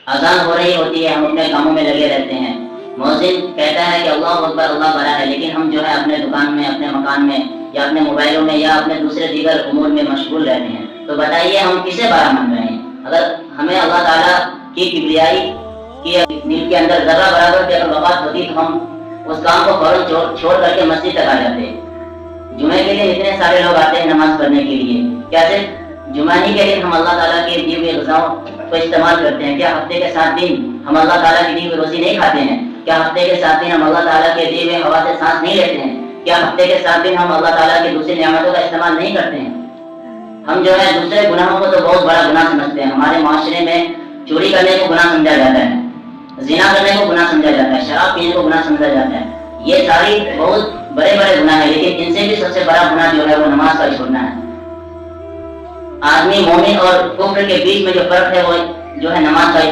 اذان ہو رہی ہوتی ہے، ہم اپنے کاموں میں لگے رہتے ہیں، مؤذن کہتا ہے کہ اللہ اکبر اللہ بڑا ہے، لیکن ہم جو ہے اپنے دکان میں، اپنے مکان میں، یا اپنے موبائلوں میں، یا اپنے دوسرے دیگر امور میں مشغول رہتے ہیں. تو بتائیے ہم کسے بڑا مان رہے ہیں؟ اگر ہمیں اللہ تعالیٰ کی کبریائی کی دل کے اندر ذرہ برابر کی اگر وقت ہوتی تو ہم اس کام کو فوراً چھوڑ کر کے مسجد تک آ جاتے. جمعے کے دن اتنے سارے لوگ آتے ہیں نماز پڑھنے کے لیے، کیا صرف جمعہ ہی کے دن ہم اللہ تعالیٰ کے دیے ہوئے غذاؤں کو استعمال کرتے ہیں؟ کیا ہفتے کے 7 دن ہم اللہ تعالیٰ کی دی ہوئی روزی نہیں کھاتے ہیں؟ کیا ہفتے کے 7 دن ہم اللہ تعالیٰ کے دیے ہوئے ہوا سے سانس نہیں لیتے ہیں؟ کیا ہفتے کے 7 دن ہم اللہ تعالیٰ کی دوسری نعمتوں کا استعمال نہیں کرتے ہیں؟ ہم جو ہے دوسرے گناہوں کو تو بہت بڑا گناہ سمجھتے ہیں. ہمارے معاشرے میں چوری کرنے کو گناہ سمجھا جاتا ہے، زنا کرنے کو گناہ سمجھا جاتا ہے، شراب پینے کو گناہ سمجھا جاتا ہے. یہ ساری بہت بڑے بڑے گناہ ہیں، لیکن ان سے بھی سب سے بڑا گناہ جو ہے وہ نماز کا چھوڑنا ہے. آدمی مومن اور کفر کے بیچ میں جو فرق ہے وہ جو ہے نماز کا